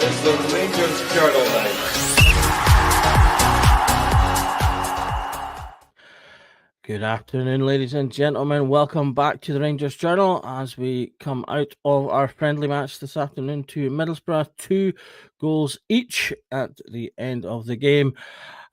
is the Rangers Journal now. Good afternoon, ladies and gentlemen. Welcome back to the Rangers Journal as we come out of our friendly match this afternoon to Middlesbrough. 2 goals each at the end of the game.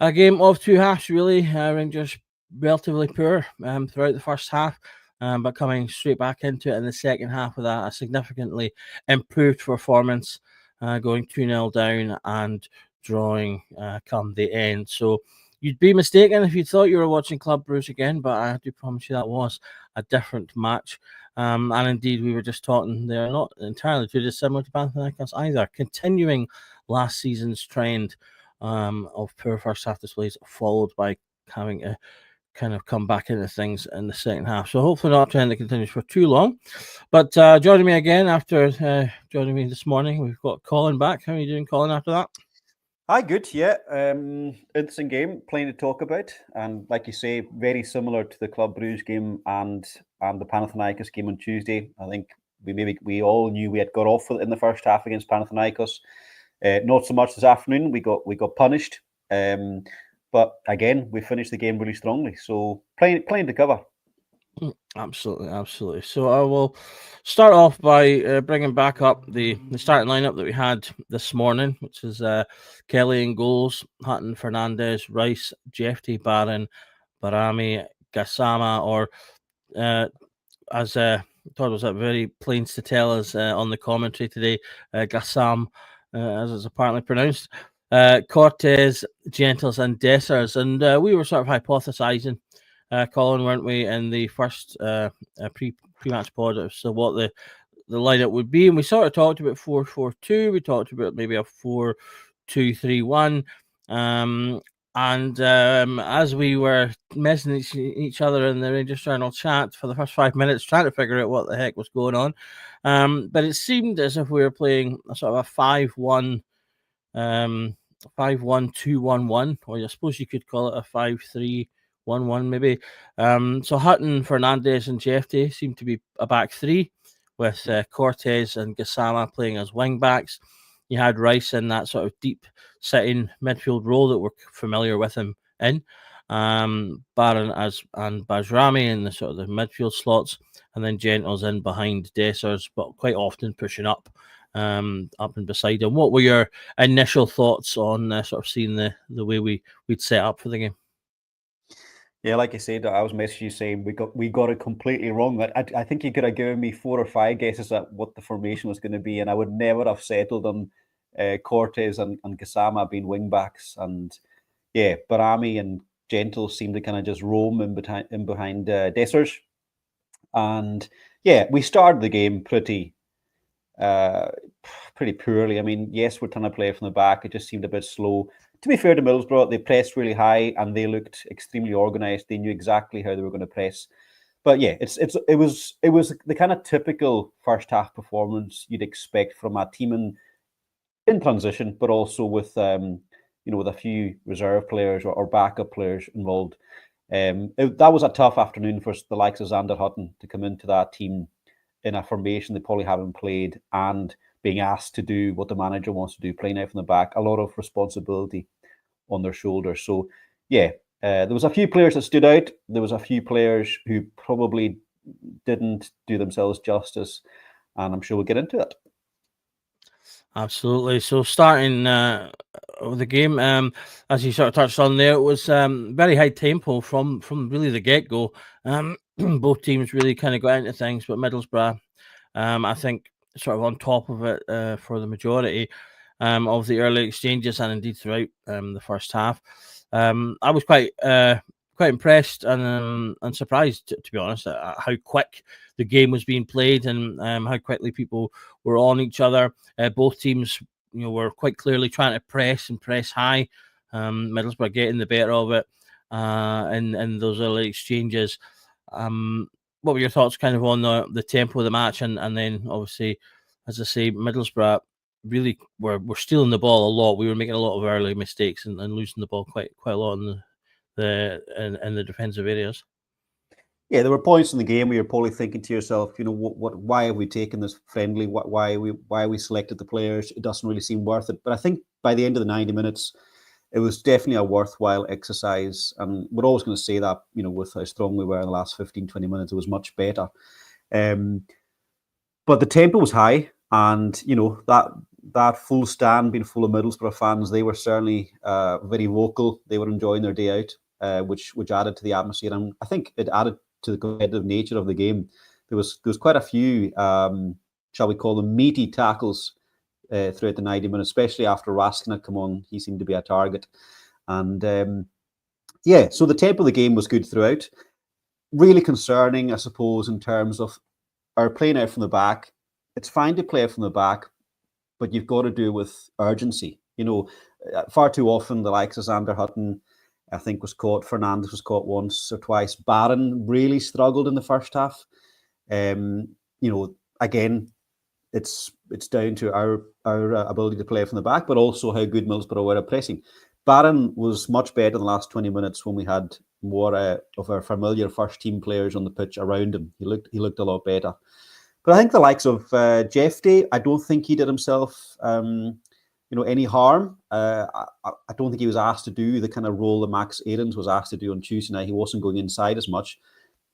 A game of two halves, really. Rangers relatively poor throughout the first half, but coming straight back into it in the second half with a significantly improved performance, going 2-0 down and drawing come the end. So you'd be mistaken if you thought you were watching Club Bruges again, but I do promise you that was a different match. And indeed, we were just talking, they're not entirely too dissimilar to Panathinaikos either, continuing last season's trend of poor first half displays, followed by having to kind of come back into things in the second half. So hopefully not a trend that continues for too long. But joining me again after joining me this morning, we've got Colin back. How are you doing, Colin, after that? Hi, good. Yeah, interesting game, plenty to talk about, and like you say, very similar to the Club Bruges game and the Panathinaikos game on Tuesday. I think we all knew we had got off with it in the first half against Panathinaikos. Not so much this afternoon. We got punished, but again, we finished the game really strongly. So plenty to cover. Absolutely. So I will start off by bringing back up the starting lineup that we had this morning, which is Kelly in goals, Hutton, Fernandez, Rice, Jefty, Barron, Barami, Gassama, or as Todd was very pleased to tell us on the commentary today, Gassam, as it's apparently pronounced, Cortez, Gentles, and Dessers. And we were sort of hypothesizing, Colin, weren't we, in the first pre-match pod as to what the lineup would be, and we sort of talked about 4-4-2. We talked about maybe a 4-2-3-1, and as we were messaging each other in the Rangers Journal chat for the first 5 minutes, trying to figure out what the heck was going on, but it seemed as if we were playing a sort of a 5-1, 5-1-2-1-1, or I suppose you could call it a 5-3-1-1 maybe. So Hutton, Fernandez, and Jefty seem to be a back three, with Cortez and Gassama playing as wing backs. You had Rice in that sort of deep sitting midfield role that we're familiar with him in. Barron and Bajrami in the sort of the midfield slots, and then Gentles in behind Dessers, but quite often pushing up and beside him. What were your initial thoughts on sort of seeing the way we'd set up for the game? Yeah, like I said, I was messaging you saying we got it completely wrong. I think you could have given me 4 or 5 guesses at what the formation was going to be, and I would never have settled on Cortez and Gassama being wing backs. And yeah, Barami and Gentle seemed to kind of just roam in behind Dessers. And yeah, we started the game pretty poorly. I mean, yes, we're trying to play from the back. It just seemed a bit slow. To be fair to Middlesbrough, they pressed really high and they looked extremely organised. They knew exactly how they were going to press. But yeah, it was the kind of typical first half performance you'd expect from a team in transition, but also with with a few reserve players or backup players involved. That was a tough afternoon for the likes of Xander Hutton to come into that team in a formation they probably haven't played and being asked to do what the manager wants to do, playing out from the back, a lot of responsibility on their shoulders. So, yeah, there was a few players that stood out. There was a few players who probably didn't do themselves justice, and I'm sure we'll get into it. Absolutely. So starting with the game, as you sort of touched on there, it was very high tempo from really the get-go. Both teams really kind of got into things, but Middlesbrough, I think, sort of on top of it for the majority of the early exchanges and indeed throughout the first half. I was quite impressed and surprised, to be honest, at how quick the game was being played and how quickly people were on each other. Both teams, were quite clearly trying to press high. Middlesbrough getting the better of it in those early exchanges. What were your thoughts kind of on the tempo of the match? And then obviously, as I say, Middlesbrough really were stealing the ball a lot. We were making a lot of early mistakes and losing the ball quite a lot in the defensive areas. Yeah, there were points in the game where you're probably thinking to yourself, why have we taken this friendly? Why we selected the players? It doesn't really seem worth it. But I think by the end of the 90 minutes, it was definitely a worthwhile exercise. And we're always going to say that, with how strong we were in the last 15, 20 minutes, it was much better. But the tempo was high, and that full stand being full of Middlesbrough fans, they were certainly very vocal. They were enjoying their day out, which added to the atmosphere, and I think it added to the competitive nature of the game. There was quite a few, shall we call them, meaty tackles throughout the 90 minutes, especially after Raskin had come on. He seemed to be a target, and so the tempo of the game was good throughout. Really concerning, I suppose, in terms of our playing out from the back. It's fine to play out from the back, but you've got to do it with urgency. Far too often the likes of Xander Hutton, I think, was caught. Fernandes was caught once or twice. Barron really struggled in the first half. Again, it's down to our ability to play from the back, but also how good Middlesbrough were at pressing. Barron was much better in the last 20 minutes when we had more of our familiar first team players on the pitch around him. He looked a lot better. But I think the likes of Jeff Day, I don't think he did himself any harm. I don't think he was asked to do the kind of role that Max Aarons was asked to do on Tuesday night. He wasn't going inside as much,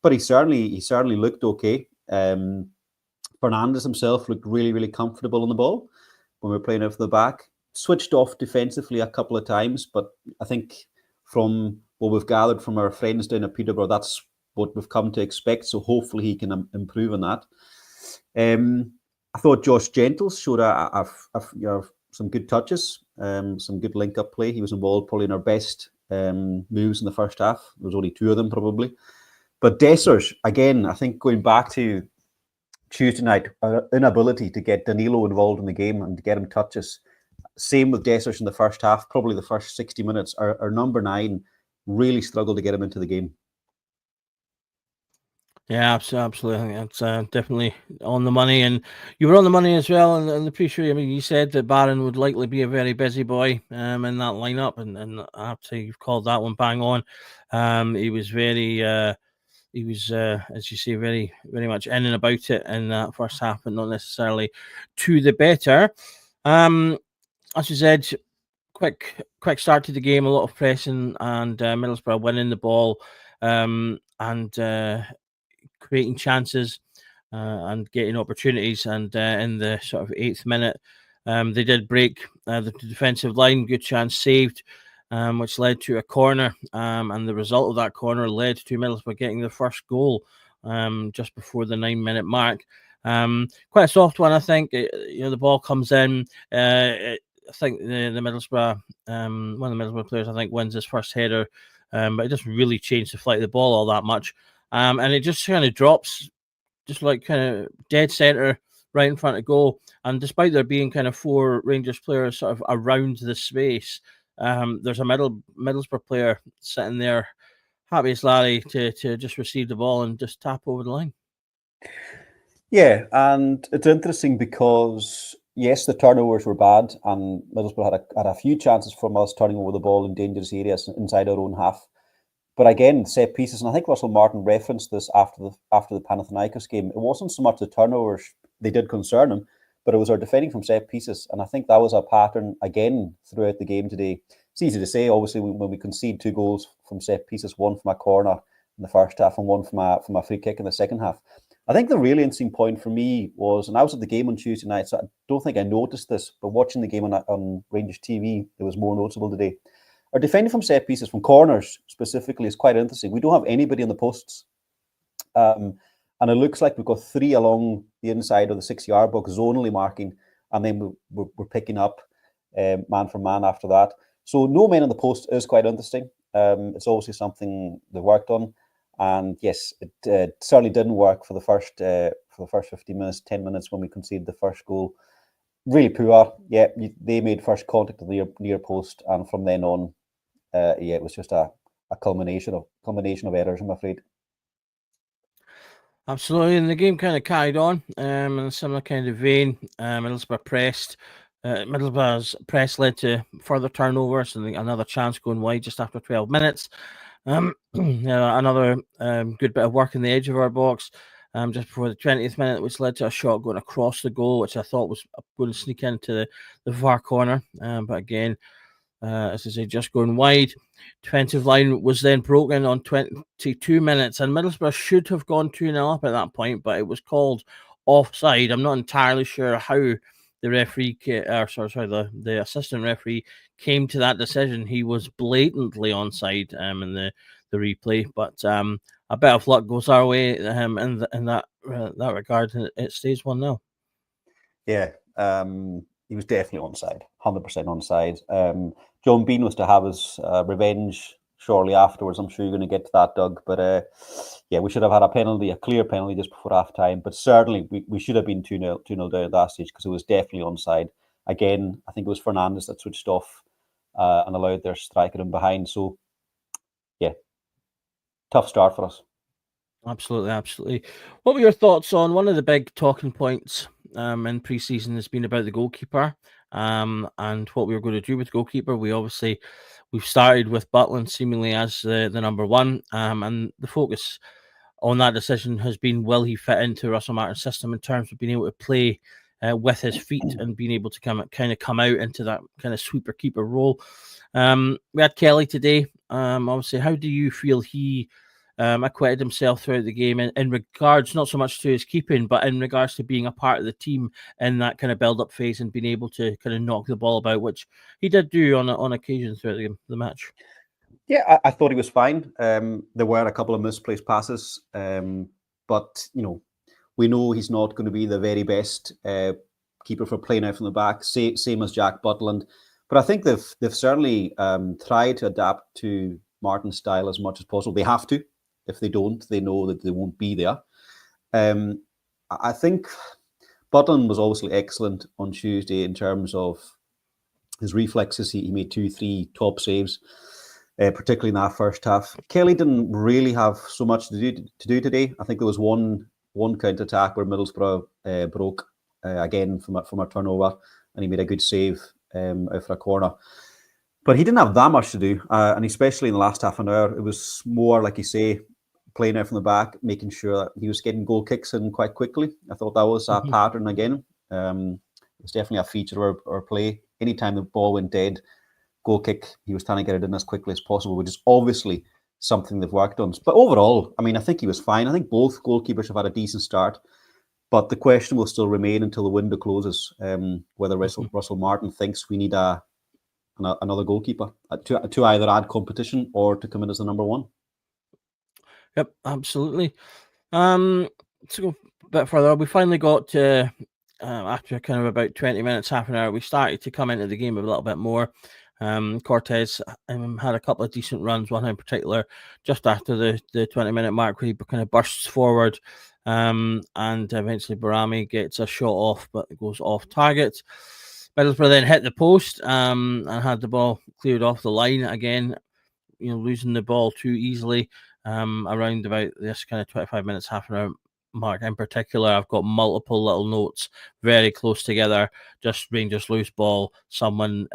but he certainly looked okay. Fernandes himself looked really, really comfortable on the ball when we were playing out from the back. Switched off defensively a couple of times, but I think from what we've gathered from our friends down at Peterborough, that's what we've come to expect. So hopefully he can improve on that. I thought Josh Gentles showed some good touches, some good link-up play. He was involved probably in our best moves in the first half. There was only 2 of them probably. But Dessers, again, I think going back to Tuesday night, our inability to get Danilo involved in the game and to get him touches. Same with Dessers in the first half, probably the first 60 minutes. Our number 9 really struggled to get him into the game. Yeah, absolutely. I think that's definitely on the money, and you were on the money as well. And the pre-show, I mean, you said that Barron would likely be a very busy boy in that lineup, and I have to say you've called that one bang on. He was very, as you say, very, very much in and about it in that first half, but not necessarily to the better. As you said, quick start to the game, a lot of pressing, and Middlesbrough winning the ball, and creating chances and getting opportunities. And in the sort of 8th minute, they did break the defensive line. Good chance saved, which led to a corner. And the result of that corner led to Middlesbrough getting the first goal just before the 9-minute mark. Quite a soft one, I think. The ball comes in. I think the Middlesbrough, one of the Middlesbrough players, I think, wins his first header, but it doesn't really change the flight of the ball all that much. And it just kind of drops, just like kind of dead centre, right in front of goal. And despite there being kind of 4 Rangers players sort of around the space, there's a Middlesbrough player sitting there, happy as Larry, to just receive the ball and just tap over the line. Yeah, and it's interesting because, yes, the turnovers were bad, and Middlesbrough had a few chances from us turning over the ball in dangerous areas inside our own half. But again, set pieces, and I think Russell Martin referenced this after the Panathinaikos game. It wasn't so much the turnovers, they did concern him, but it was our defending from set pieces. And I think that was a pattern again throughout the game today. It's easy to say, obviously, when we concede 2 goals from set pieces, one from a corner in the first half and one from a free kick in the second half. I think the really interesting point for me was, and I was at the game on Tuesday night, so I don't think I noticed this, but watching the game on Rangers TV, it was more noticeable today. Our defending from set pieces, from corners specifically, is quite interesting. We don't have anybody on the posts. And it looks like we've got 3 along the inside of the 6-yard box, zonally marking, and then we're picking up man for man after that. So no men on the post is quite interesting. It's obviously something they've worked on. And yes, it certainly didn't work for the first 15 minutes, 10 minutes when we conceded the first goal. Really poor. Yeah, they made first contact at the near post, and from then on, it was just a culmination of errors, I'm afraid. Absolutely, and the game kind of carried on in a similar kind of vein. Middlesbrough pressed. Middlesbrough's press led to further turnovers and another chance going wide just after 12 minutes. Another good bit of work in the edge of our box just before the 20th minute, which led to a shot going across the goal, which I thought was going to sneak into the far corner. But again, as I say, just going wide. Defensive line was then broken on 22 minutes, and Middlesbrough should have gone 2-0 up at that point, but it was called offside. I'm not entirely sure how the referee, the assistant referee came to that decision. He was blatantly onside in the replay, but a bit of luck goes our way in that regard, and it stays 1-0. Yeah, he was definitely onside, 100% onside. John Bean was to have his revenge shortly afterwards. I'm sure you're going to get to that, Doug. But yeah, we should have had a clear penalty just before half time. But certainly we should have been 2-0 down at that stage because it was definitely onside. Again, I think it was Fernandes that switched off and allowed their striker in behind. So yeah, tough start for us. Absolutely. What were your thoughts on one of the big talking points in pre-season has been about the goalkeeper and what we were going to do with goalkeeper? We've started with Butland seemingly as the number one, and the focus on that decision has been, will he fit into Russell Martin's system in terms of being able to play with his feet and being able to come out into that kind of sweeper keeper role. We had Kelly today. Obviously, how do you feel he acquitted himself throughout the game in regards not so much to his keeping, but in regards to being a part of the team in that kind of build-up phase and being able to kind of knock the ball about, which he did do on occasion throughout the match? Yeah, I thought he was fine. There were a couple of misplaced passes, but we know he's not going to be the very best keeper for playing out from the back. Same as Jack Butland, but I think they've certainly tried to adapt to Martin's style as much as possible. They have to. If they don't, they know that they won't be there. I think Butland was obviously excellent on Tuesday in terms of his reflexes. He made 2-3 top saves, particularly in that first half. Kelly didn't really have so much to do today. I think there was one counter attack where Middlesbrough broke again from a turnover, and he made a good save out for a corner. But he didn't have that much to do, and especially in the last half an hour, it was more, like you say, playing out from the back, making sure that he was getting goal kicks in quite quickly. I thought that was a pattern again. It was definitely a feature of our play. Anytime the ball went dead, goal kick, he was trying to get it in as quickly as possible, which is obviously something they've worked on. But overall, I mean, I think he was fine. I think both goalkeepers have had a decent start. But the question will still remain until the window closes, whether Russell Martin thinks we need another goalkeeper to either add competition or to come in as the number one. Yep, absolutely. To go a bit further, we finally got to, after kind of about 20 minutes, half an hour, we started to come into the game a little bit more. Cortez had a couple of decent runs, one in particular, just after the 20-minute mark where he kind of bursts forward, and eventually Barami gets a shot off, but it goes off target. Middlesbrough then hit the post and had the ball cleared off the line again, losing the ball too easily. Around about this kind of 25 minutes, half an hour mark in particular, I've got multiple little notes very close together. Just Rangers lose ball, someone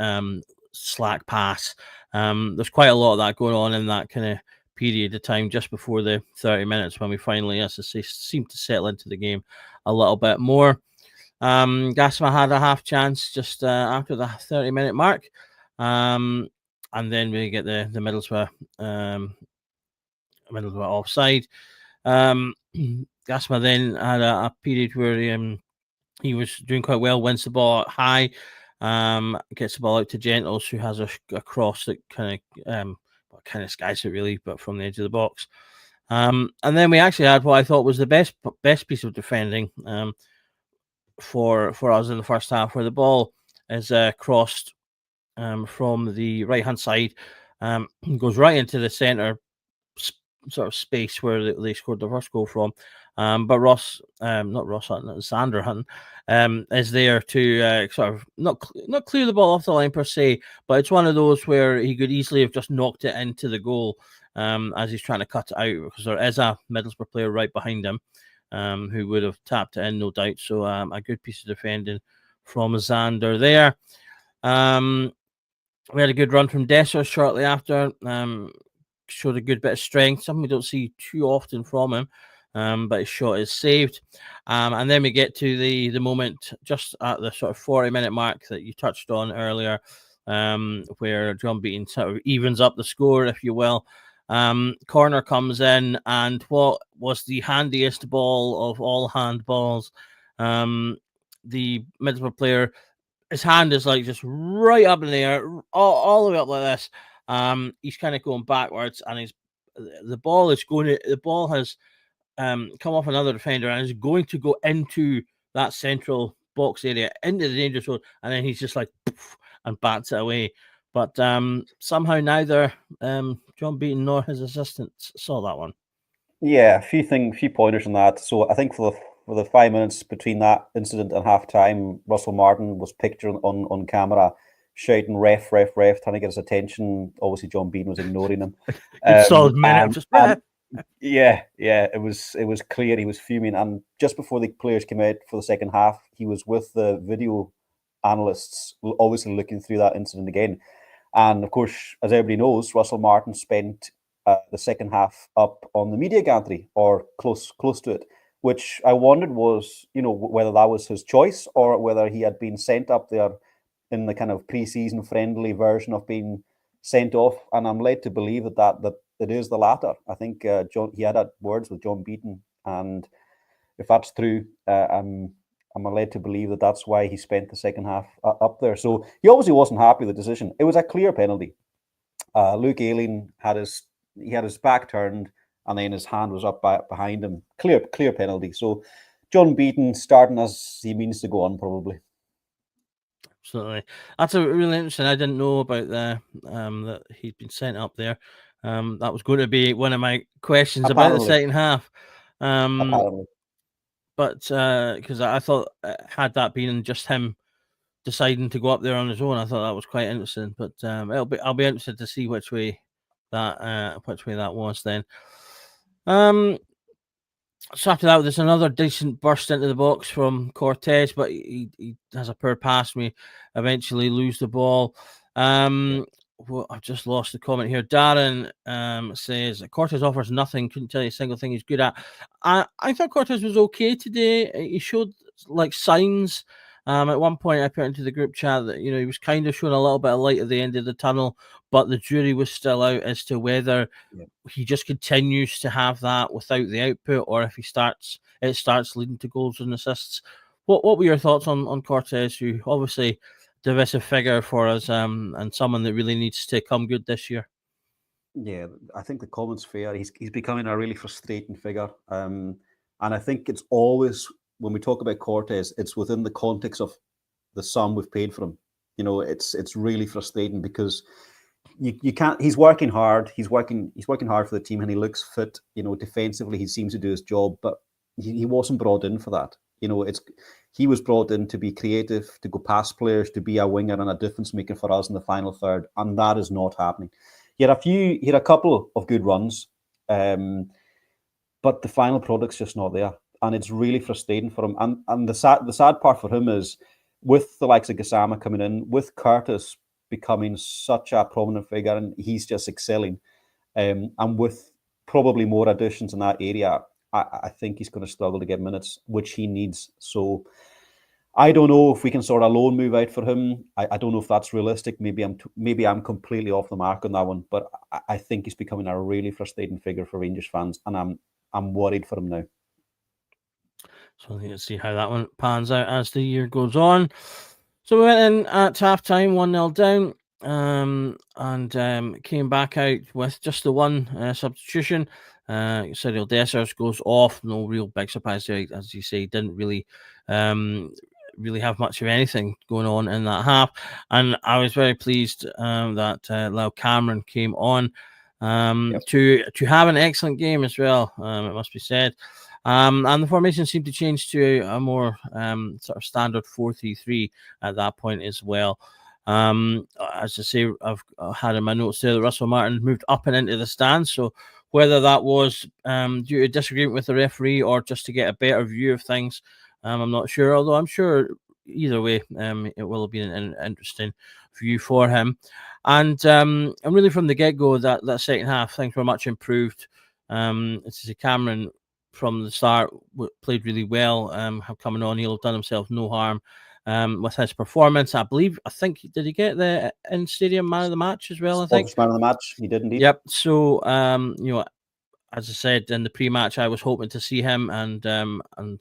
slack pass. There's quite a lot of that going on in that kind of period of time just before the 30 minutes when we finally, as I say, seem to settle into the game a little bit more. Gasma had a half chance just after the 30-minute mark. And then we get the Middlesbrough offside. Gasma then had a period where he was doing quite well, wins the ball high, gets the ball out to Gentles, who has a cross that kind of skies it really, but from the edge of the box. And then we actually had what I thought was the best piece of defending for us in the first half, where the ball is crossed from the right-hand side, goes right into the centre sort of space where they scored the first goal from. But Xander Hutton is there to sort of not clear the ball off the line per se, but it's one of those where he could easily have just knocked it into the goal as he's trying to cut it out, because there is a Middlesbrough player right behind him who would have tapped it in, no doubt. So a good piece of defending from Xander there. We had a good run from Dessers shortly after. showed a good bit of strength, something we don't see too often from him. But his shot is saved. And then we get to the moment just at the sort of 40-minute mark that you touched on earlier, where John Beaton sort of evens up the score, if you will. Corner comes in, and what was the handiest ball of all handballs? The Middlesbrough player, his hand is like just right up in the air, all the way up like this. He's kind of going backwards, and the ball has come off another defender and is going to go into that central box area, into the danger zone, and then he's just like poof, and bats it away. But somehow neither John Beaton nor his assistants saw that one. Yeah, a few pointers on that. So I think for the 5 minutes between that incident and half time, Russell Martin was pictured on camera shouting ref, ref, ref, trying to get his attention. Obviously, John Beaton was ignoring him. Solid minute, just yeah, it was clear he was fuming. And just before the players came out for the second half, he was with the video analysts, obviously looking through that incident again. And of course, as everybody knows, Russell Martin spent the second half up on the media gantry, or close to it, which I wondered was, whether that was his choice or whether he had been sent up there in the kind of pre-season friendly version of being sent off. And I'm led to believe that it is the latter. I think he had words with John Beaton, and if that's true, I'm led to believe that that's why he spent the second half up there. So he obviously wasn't happy with the decision. It was a clear penalty. Luke Ayling had his back turned, and then his hand was up behind him. Clear penalty. So John Beaton starting as he means to go on, probably. Absolutely. That's a really interesting. I didn't know about that he'd been sent up there. That was going to be one of my questions about the second half. But because I thought, had that been just him deciding to go up there on his own, I thought that was quite interesting. But I'll be interested to see which way that was then. So after that, there's another decent burst into the box from Cortez, but he has a poor pass. We eventually lose the ball. Well, I've just lost the comment here. Darren says Cortez offers nothing. Couldn't tell you a single thing he's good at. I thought Cortez was okay today. He showed like signs. At one point, I put into the group chat that he was kind of showing a little bit of light at the end of the tunnel, but the jury was still out as to whether he just continues to have that without the output, or if it starts leading to goals and assists. What were your thoughts on Cortez, who obviously divisive figure for us, and someone that really needs to come good this year? Yeah, I think the comment's fair. He's becoming a really frustrating figure, and I think it's always, when we talk about Cortez, it's within the context of the sum we've paid for him. It's really frustrating because you can't. He's working hard. He's working hard for the team, and he looks fit. Defensively, he seems to do his job, but he wasn't brought in for that. He was brought in to be creative, to go past players, to be a winger and a difference maker for us in the final third, and that is not happening. He had a couple of good runs, but the final product's just not there, and it's really frustrating for him. And the sad part for him is, with the likes of Gassama coming in, with Curtis becoming such a prominent figure, and he's just excelling, and with probably more additions in that area, I think he's going to struggle to get minutes, which he needs. So I don't know if we can sort of loan move out for him. I don't know if that's realistic. Maybe I'm completely off the mark on that one, but I think he's becoming a really frustrating figure for Rangers fans, and I'm worried for him now. So let's see how that one pans out as the year goes on. So we went in at half-time, 1-0 down, and came back out with just the one substitution. Cyril Dessers goes off. No real big surprise there, as you say. Didn't really have much of anything going on in that half. And I was very pleased that Lau Cameron came on to have an excellent game as well, it must be said. And the formation seemed to change to a more sort of standard 4-3-3 at that point as well. As I say, I've had in my notes there that Russell Martin moved up and into the stands. So whether that was due to disagreement with the referee or just to get a better view of things, I'm not sure. Although I'm sure either way, it will have been an interesting view for him. And really from the get-go, that second half, things were much improved. This is Cameron from the start played really well. Coming on, he'll have done himself no harm with his performance. I think did he get the in-stadium man of the match as well? I think man of the match, he did indeed. Yep. So as I said in the pre-match, I was hoping to see him, and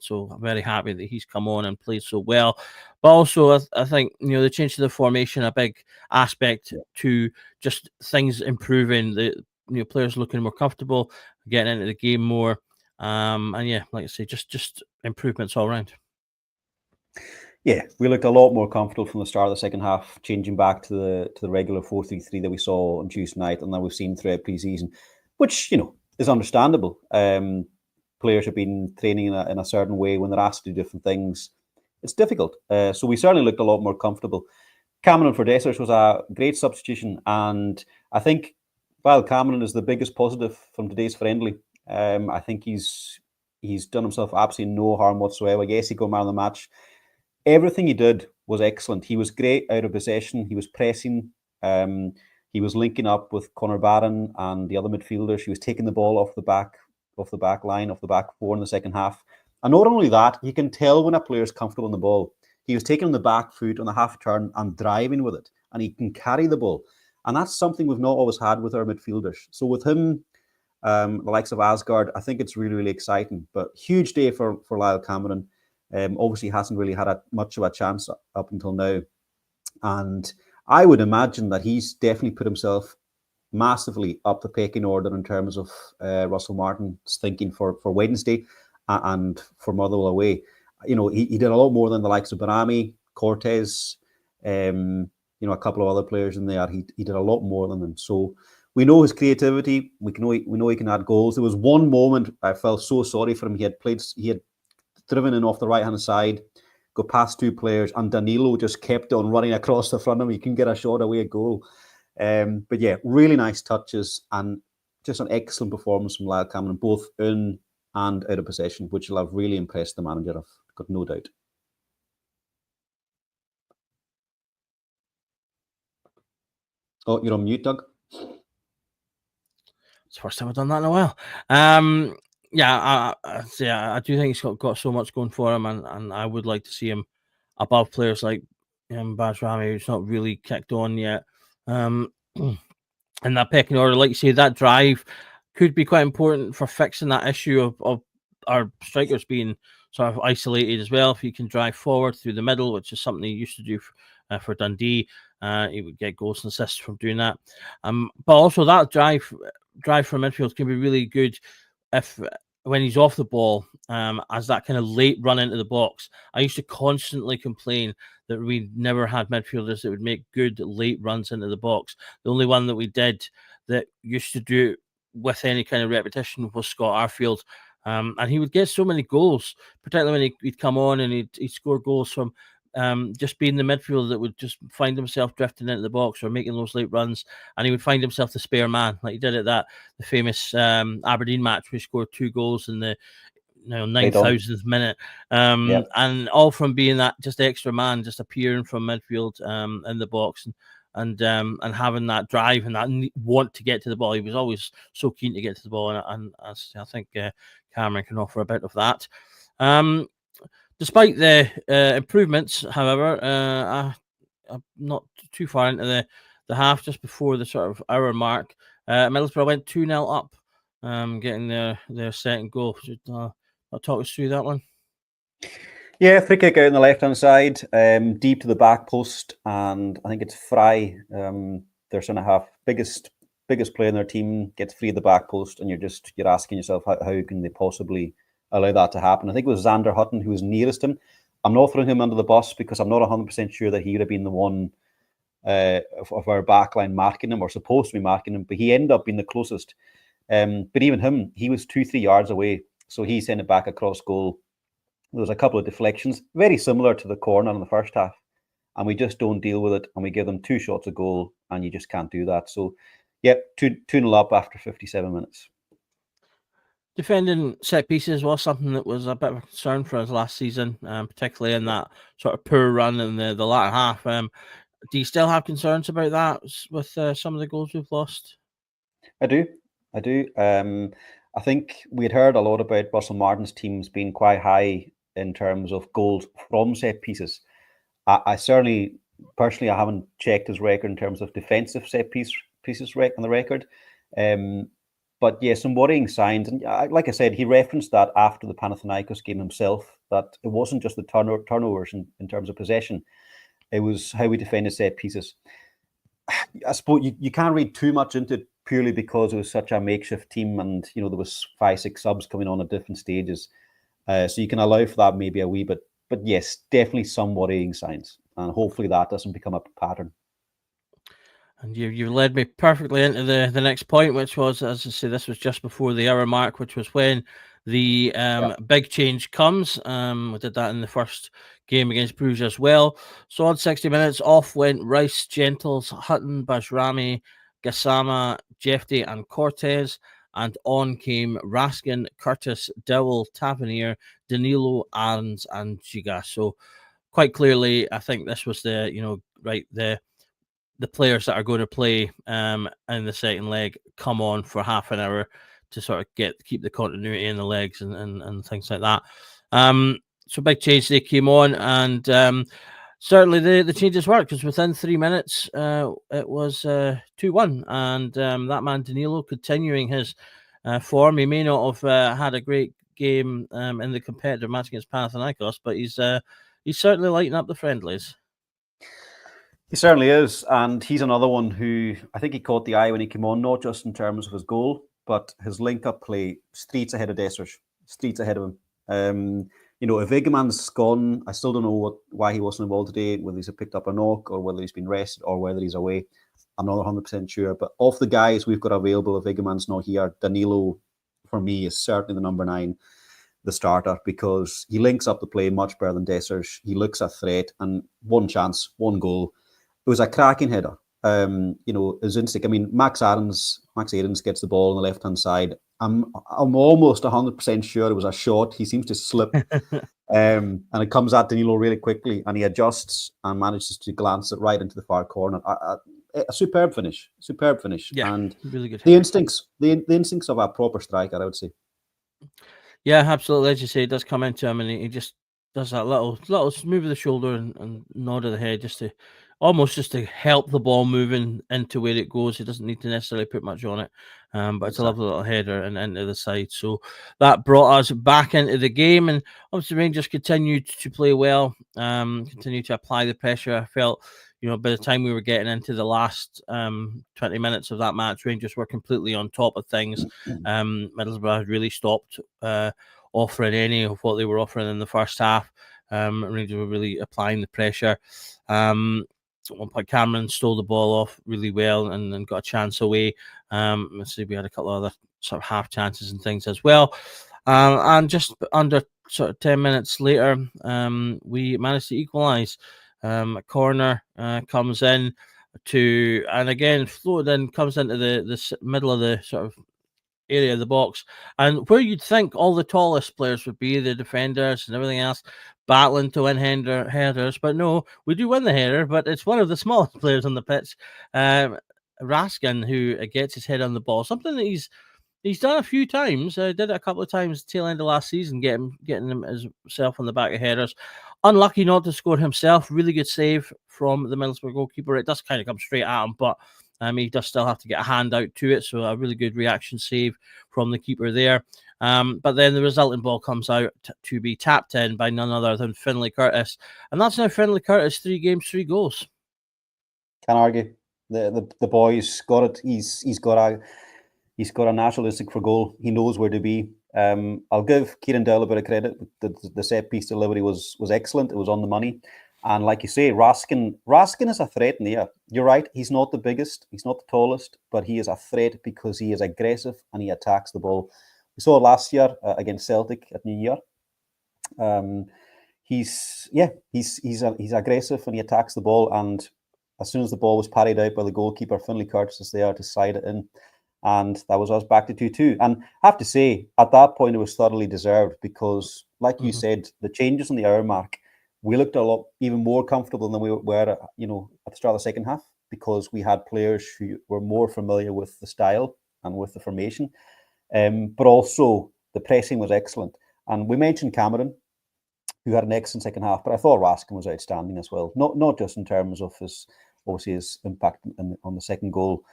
so I'm very happy that he's come on and played so well. But also, I think the change to the formation, a big aspect to just things improving. The players looking more comfortable, getting into the game more, and yeah, like I say, just improvements all around. Yeah, we looked a lot more comfortable from the start of the second half, changing back to the regular 4-3-3 that we saw on Tuesday night, and that we've seen throughout pre-season, which is understandable. Players have been training in a certain way. When they're asked to do different things, it's difficult. So we certainly looked a lot more comfortable. Cameron for Dessers was a great substitution, and I think while Cameron is the biggest positive from today's friendly, I think he's done himself absolutely no harm whatsoever. Yes, he got man of the match. Everything he did was excellent. He was great out of possession. He was pressing. He was linking up with Conor Barron and the other midfielders. He was taking the ball off the back line, off the back four in the second half. And not only that, you can tell when a player is comfortable on the ball. He was taking on the back foot on the half turn and driving with it, and he can carry the ball. And that's something we've not always had with our midfielders. So with him, the likes of Asgard, I think it's really, really exciting. But huge day for Lyle Cameron. Obviously hasn't really had much of a chance up until now. And I would imagine that he's definitely put himself massively up the pecking order in terms of Russell Martin's thinking for Wednesday and for Motherwell away. He did a lot more than the likes of Barami, Cortez, a couple of other players in there. He did a lot more than them. So we know his creativity. We know he can add goals. There was one moment I felt so sorry for him. He had driven in off the right-hand side, go past two players, and Danilo just kept on running across the front of him. He can get a shot away, a goal. But yeah, really nice touches and just an excellent performance from Lyle Cameron, both in and out of possession, which will have really impressed the manager, I've got no doubt. Oh, you're on mute, Doug. It's the first time I've done that in a while. I do think he's got so much going for him, and I would like to see him above players like Baz Rami, who's not really kicked on yet. In that pecking order, like you say, that drive could be quite important for fixing that issue of our strikers being sort of isolated as well. If he can drive forward through the middle, which is something he used to do for Dundee, he would get goals and assists from doing that. But also that drive from midfield can be really good when he's off the ball, as that kind of late run into the box. I used to constantly complain that we never had midfielders that would make good late runs into the box. The only one that we did that used to do it with any kind of repetition was Scott Arfield. And he would get so many goals, particularly when he'd come on and he'd score goals from just being the midfielder that would just find himself drifting into the box or making those late runs, and he would find himself the spare man, like he did at the famous Aberdeen match where he scored 2 goals in the 9,000th minute, and all from being that just extra man, just appearing from midfield in the box and having that drive and that want to get to the ball. He was always so keen to get to the ball, and I think Cameron can offer a bit of that. Despite the improvements, however, I'm not too far into the half, just before the sort of hour mark, Middlesbrough went 2-0 up, getting their second goal. Should talk us through that one? Yeah, free kick out on the left-hand side, deep to the back post, and I think it's Fry, their centre-half, biggest player in their team, gets free at the back post, and you're asking yourself, how can they possibly allow that to happen? I think it was Xander Hutton who was nearest him. I'm not throwing him under the bus because I'm not 100% sure that he would have been the one of our backline marking him or supposed to be marking him, but he ended up being the closest. But even him, he was 2-3 yards away, so he sent it back across goal. There was a couple of deflections, very similar to the corner in the first half, and we just don't deal with it, and we give them 2 shots a goal, and you just can't do that. So, yep, 2-0 up after 57 minutes. Defending set pieces was something that was a bit of a concern for us last season, particularly in that sort of poor run in the latter half. Do you still have concerns about that with some of the goals we've lost? I do. I think we'd heard a lot about Russell Martin's teams being quite high in terms of goals from set pieces. I certainly, personally, I haven't checked his record in terms of defensive set pieces on the record. But yeah, some worrying signs. And like I said, he referenced that after the Panathinaikos game himself, that it wasn't just the turnovers in terms of possession. It was how we defended set pieces. I suppose you can't read too much into it purely because it was such a makeshift team and, there was 5-6 subs coming on at different stages. So you can allow for that maybe a wee bit. But yes, definitely some worrying signs. And hopefully that doesn't become a pattern. And you led me perfectly into the next point, which was, as I say, this was just before the hour mark, which was when the big change comes. We did that in the first game against Bruges as well. So on 60 minutes, off went Rice, Gentles, Hutton, Bajrami, Gassama, Jefty and Cortez. And on came Raskin, Curtis, Dowell, Tavernier, Danilo, Arns and Giga. So quite clearly, I think this was the players that are going to play in the second leg come on for half an hour to sort of keep the continuity in the legs and things like that. So big change, they came on, and certainly the changes worked, because within 3 minutes it was 2-1, and that man Danilo continuing his form. He may not have had a great game in the competitive match against Panathinaikos, but he's certainly lighting up the friendlies. He certainly is, and he's another one who I think he caught the eye when he came on, not just in terms of his goal, but his link-up play, streets ahead of Dessers, streets ahead of him. If Igaman's gone, I still don't know why he wasn't involved today, whether he's picked up a knock or whether he's been rested or whether he's away. I'm not 100% sure, but of the guys we've got available, if Igaman's not here, Danilo, for me, is certainly the number 9, the starter, because he links up the play much better than Dessers. He looks a threat, and one chance, one goal. It was a cracking header. His instinct. I mean, Max Aarons gets the ball on the left-hand side. I'm almost 100% sure it was a shot. He seems to slip, and it comes at Danilo really quickly, and he adjusts and manages to glance it right into the far corner. A superb finish. Yeah, and really good. The instincts of a proper striker, I would say. Yeah, absolutely. As you say, it does come into him, and he just does that little move of the shoulder and nod of the head, just to help the ball moving into where it goes. He doesn't need to necessarily put much on it, but it's a lovely little header and into the side. So that brought us back into the game, and obviously Rangers continued to play well, continued to apply the pressure. I felt, by the time we were getting into the last 20 minutes of that match, Rangers were completely on top of things. Middlesbrough had really stopped offering any of what they were offering in the first half. Rangers were really applying the pressure. At one point, Cameron stole the ball off really well and got a chance away. So we had a couple of other sort of half chances and things as well. And just under sort of 10 minutes later, we managed to equalise. A corner comes in and again floated in, comes into the middle of the sort of area of the box, and where you'd think all the tallest players would be, the defenders and everything else, battling to win headers, but no, we do win the header, but it's one of the smallest players on the pitch, Raskin, who gets his head on the ball, something that he's done a few times. Did it a couple of times tail end of last season, getting himself on the back of headers. Unlucky not to score himself. Really good save from the Middlesbrough goalkeeper. It does kind of come straight at him, but he does still have to get a hand out to it. So a really good reaction save from the keeper there. But then the resulting ball comes out to be tapped in by none other than Finlay Curtis. And that's now Finlay Curtis, 3 games, 3 goals. Can't argue. The boy's got it. He's got a natural instinct for goal. He knows where to be. I'll give Kieran Dowell a bit of credit. The set piece delivery was excellent. It was on the money. And like you say, Raskin is a threat in the air. You're right. He's not the biggest. He's not the tallest, but he is a threat because he is aggressive and he attacks the ball. We saw it last year against Celtic at New Year. He's aggressive and he attacks the ball. And as soon as the ball was parried out by the goalkeeper, Finlay Curtis is there to side it in. And that was us back to 2-2. And I have to say, at that point, it was thoroughly deserved because, like you said, the changes on the hour mark, we looked a lot even more comfortable than we were at the start of the second half, because we had players who were more familiar with the style and with the formation. But also the pressing was excellent. And we mentioned Cameron, who had an excellent second half, but I thought Raskin was outstanding as well. Not just in terms of his impact on the second goal,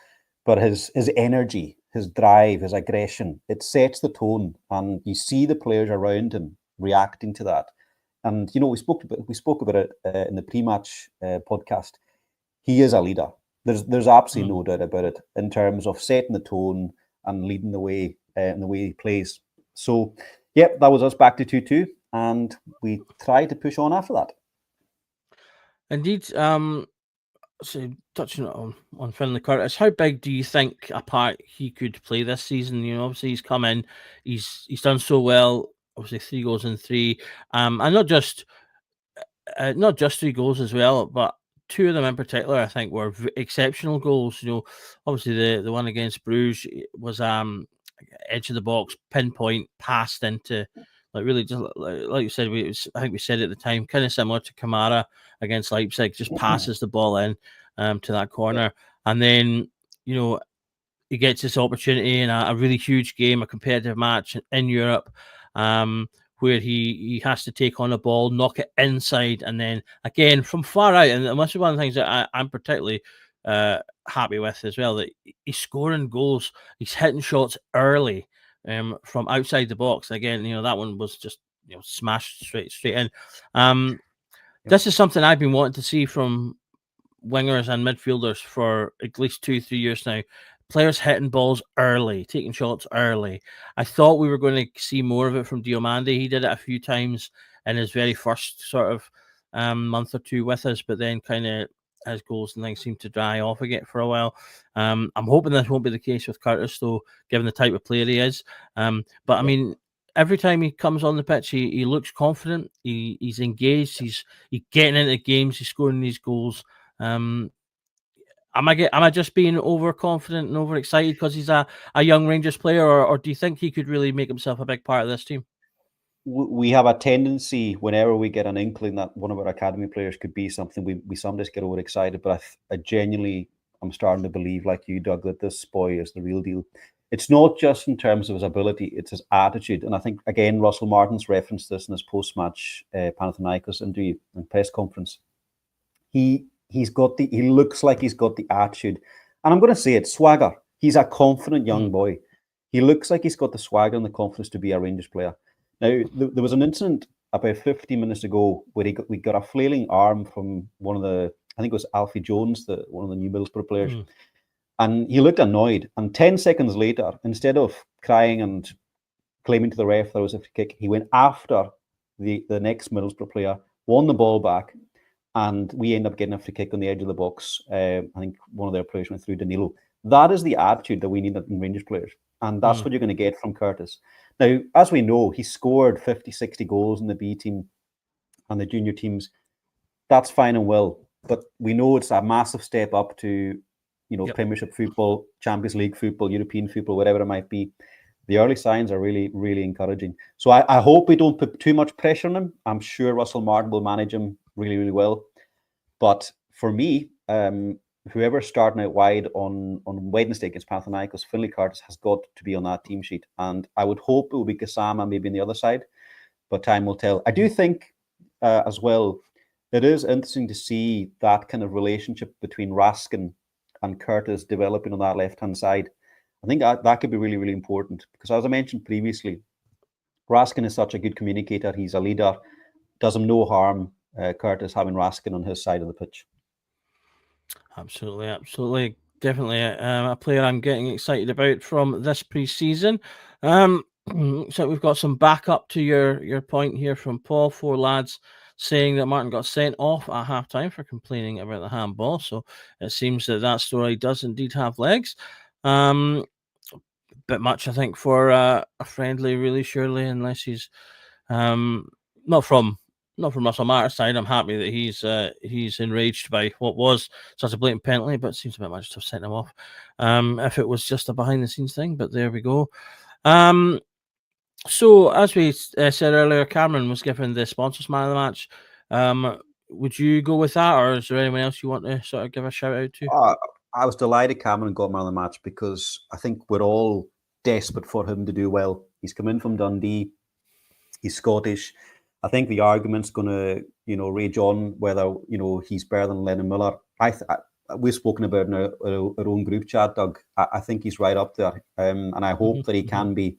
but his energy, his drive, his aggression. It sets the tone, and you see the players around him reacting to that. And we spoke about it in the pre-match podcast. He is a leader. There's absolutely no doubt about it in terms of setting the tone and leading the way in the way he plays. So, that was us back to 2-2, and we tried to push on after that. Indeed. So touching on Finlay Curtis, how big do you think a part he could play this season? Obviously he's come in, he's done so well. Obviously 3 goals in 3, and not just 3 goals as well, but 2 of them in particular I think were exceptional goals. Obviously the one against Bruges was edge of the box, pinpoint, passed into, like, really just like you said. I think we said at the time, kind of similar to Kamara against Leipzig, just passes the ball in to that corner, and then he gets this opportunity in a really huge game, a competitive match in Europe, where he has to take on a ball, knock it inside, and then again from far out. And that's one of the things that I'm particularly happy with as well, that he's scoring goals, he's hitting shots early from outside the box. Again, that one was just smashed straight in. This is something I've been wanting to see from wingers and midfielders for at least 2-3 years now. Players hitting balls early, taking shots early. I thought we were going to see more of it from Diomande. He did it a few times in his very first sort of month or two with us, but then kind of his goals and things seem to dry off again for a while. I'm hoping this won't be the case with Curtis, though, given the type of player he is. But I mean, every time he comes on the pitch, he looks confident. He's engaged. He's getting into games. He's scoring these goals. Am I just being overconfident and overexcited because he's a young Rangers player, or do you think he could really make himself a big part of this team? We have a tendency, whenever we get an inkling that one of our academy players could be something, we sometimes get overexcited. But I genuinely, I'm starting to believe, like you, Doug, that this boy is the real deal. It's not just in terms of his ability, it's his attitude. And I think, again, Russell Martin's referenced this in his post-match Panathinaikos interview and press conference. He looks like he's got the attitude. And I'm going to say it, swagger. He's a confident young boy. He looks like he's got the swagger and the confidence to be a Rangers player. Now, there was an incident about 15 minutes ago where we got a flailing arm from one of the, I think it was Alfie Jones, one of the new Middlesbrough players. And he looked annoyed. And 10 seconds later, instead of crying and claiming to the ref there was a free kick, he went after the next Middlesbrough player, won the ball back, and we end up getting a free kick on the edge of the box. I think one of their players went through, Danilo. That is the attitude that we need in Rangers players. And that's what you're going to get from Curtis. Now, as we know, he scored 50, 60 goals in the B team and the junior teams. That's fine and well. But we know it's a massive step up to, Premiership football, Champions League football, European football, whatever it might be. The early signs are really, really encouraging. So I hope we don't put too much pressure on him. I'm sure Russell Martin will manage him really, really well. But for me, whoever's starting out wide on Wednesday against Panathinaikos, Finlay Curtis has got to be on that team sheet. And I would hope it will be Gassama maybe on the other side, but time will tell. I do think as well, it is interesting to see that kind of relationship between Raskin and Curtis developing on that left-hand side. I think that could be really, really important because, as I mentioned previously, Raskin is such a good communicator. He's a leader. Does him no harm, Curtis, having Raskin on his side of the pitch. Absolutely. Definitely a player I'm getting excited about from this pre-season. So we've got some backup to your point here from Paul. 4 lads saying that Martin got sent off at half-time for complaining about the handball. So it seems that story does indeed have legs. Bit much, I think, for a friendly, really, surely, unless he's not from Russell Martin's side. I'm happy that he's enraged by what was such a blatant penalty, but it seems a bit much to have sent him off if it was just a behind-the-scenes thing. But there we go. So, as we said earlier, Cameron was given the sponsors man of the match. Would you go with that, or is there anyone else you want to sort of give a shout out to? I was delighted Cameron got man of the match because I think we're all desperate for him to do well. He's come in from Dundee. He's Scottish. I think the argument's going to, rage on whether, he's better than Lennon Miller. We've spoken about in our own group chat, Doug. I think he's right up there. And I hope that he can be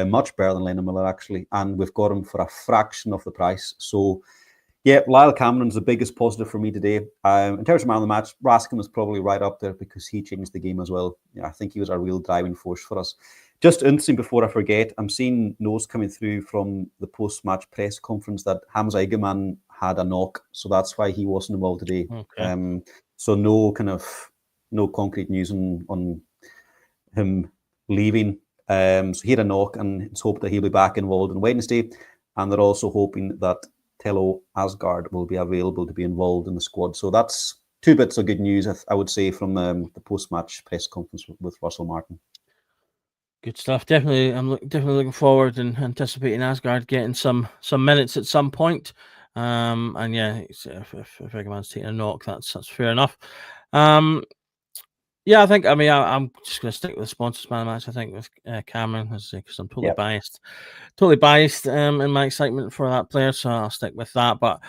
much better than Lennon Miller, actually. And we've got him for a fraction of the price. So, yeah, Lyle Cameron's the biggest positive for me today. In terms of man of the match, Raskin was probably right up there because he changed the game as well. I think he was a real driving force for us. Just interesting, before I forget, I'm seeing notes coming through from the post-match press conference that Hamza Egeman had a knock, so that's why he wasn't involved today. Okay. So no concrete news on him leaving. So he had a knock, and it's hoped that he'll be back involved on Wednesday. And they're also hoping that Tello Asgard will be available to be involved in the squad. So that's two bits of good news, I would say, from the post-match press conference with Russell Martin. Good stuff. Definitely, I'm definitely looking forward and anticipating Asgard getting some minutes at some point. And yeah, if Egeman's taking a knock, that's fair enough. Yeah, I think. I'm just going to stick with the sponsors man match. I think with Cameron, because I'm totally biased. Totally biased in my excitement for that player, so I'll stick with that. But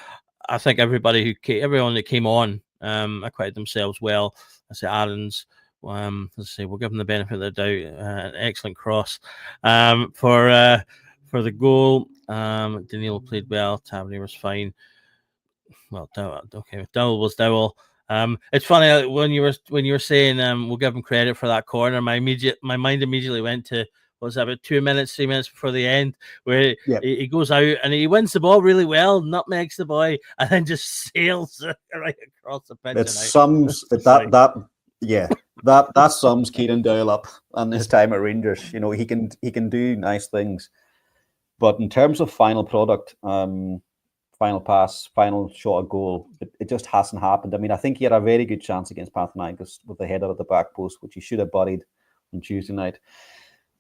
I think everyone that came on acquitted themselves well. I say Aaron's. Let's say we'll give them the benefit of the doubt. An excellent cross for the goal. Daniil played well. Tavernier was fine. Well, Dowell was Dowell. It's funny when you were saying we'll give him credit for that corner. My mind immediately went to, what was that, about 3 minutes before the end, where he goes out and he wins the ball really well, nutmegs the boy, and then just sails right across the pitch. It sums that sums Kieran Doyle up and his time at Rangers. He can do nice things, but in terms of final product, final pass, final shot at goal, it just hasn't happened. I think he had a very good chance against Panathinaikos with the header at the back post, which he should have buried on Tuesday night.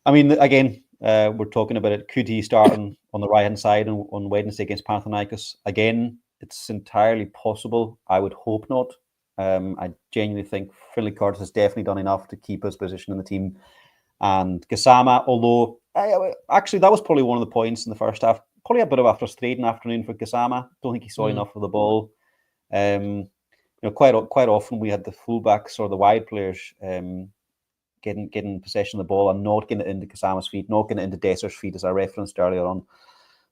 Again, we're talking about it. Could he start on the right-hand side on Wednesday against Panathinaikos? Again, it's entirely possible. I would hope not. I genuinely think Finlay Curtis has definitely done enough to keep his position in the team. And Gassama, although actually that was probably one of the points in the first half, probably a bit of a frustrating afternoon for Gassama. Don't think he saw enough of the ball. Quite often we had the fullbacks or the wide players getting possession of the ball and not getting it into Gassama's feet, not getting it into Desser's feet, as I referenced earlier on.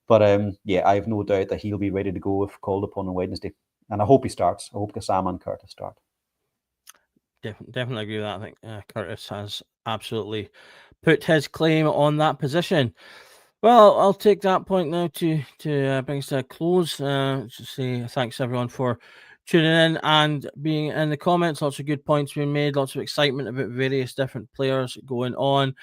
But I have no doubt that he'll be ready to go if called upon on Wednesday. And I hope he starts. I hope Gassama and Curtis start. Definitely agree with that. I think Curtis has absolutely put his claim on that position. Well, I'll take that point now to bring us to a close. To say thanks everyone for tuning in and being in the comments. Lots of good points being made. Lots of excitement about various different players going on.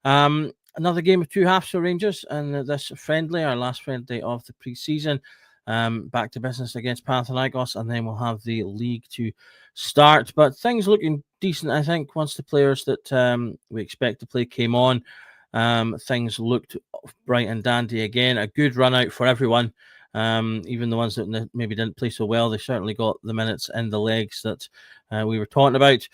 Another game of two halves for Rangers, and this friendly, our last friendly of the pre-season. Back to business against Panathinaikos, and then we'll have the league to start. But things looking decent, I think, once the players that we expect to play came on. Things looked bright and dandy again. A good run out for everyone. Even the ones that maybe didn't play so well, they certainly got the minutes and the legs that we were talking about.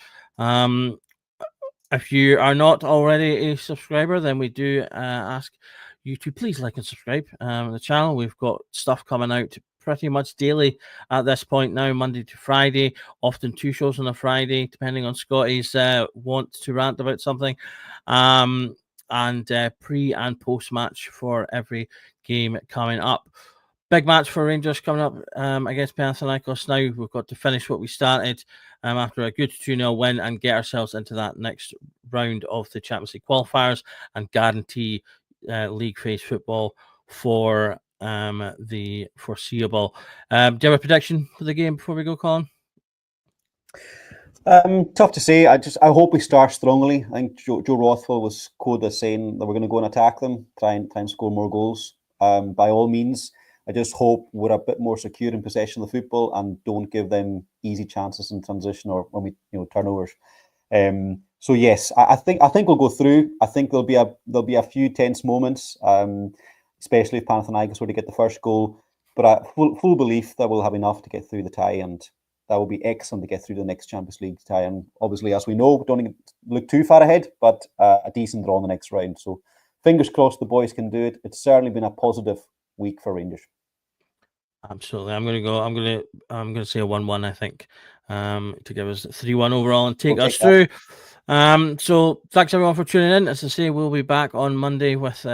If you are not already a subscriber, then we do ask you to please like and subscribe the channel. We've got stuff coming out pretty much daily at this point now, Monday to Friday, often 2 shows on a Friday, depending on Scotty's want to rant about something. And pre and post match for every game coming up. Big match for Rangers coming up against Panathinaikos now. We've got to finish what we started after a good 2-0 win and get ourselves into that next round of the Champions League qualifiers and guarantee league phase football for the foreseeable. Do you have a prediction for the game before we go, Colin? Tough to say. I hope we start strongly. I think Joe Rothwell was quoted as saying that we're going to go and attack them, try and score more goals. By all means, I just hope we're a bit more secure in possession of the football and don't give them easy chances in transition or when we turnovers. So yes, I think we'll go through. I think there'll be a few tense moments, especially if Panathinaikos were to get the first goal. But full belief that we'll have enough to get through the tie, and that will be excellent to get through the next Champions League tie. And obviously, as we know, don't look too far ahead, but a decent draw in the next round. So fingers crossed the boys can do it. It's certainly been a positive week for Rangers. Absolutely. I'm gonna say a 1-1, I think, to give us 3-1 overall and take us through. So thanks everyone for tuning in. As I say, we'll be back on Monday with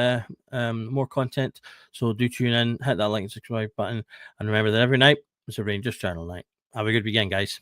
more content. So do tune in, hit that like and subscribe button, and remember that every night is a Rangers Journal night. Have a good weekend, guys.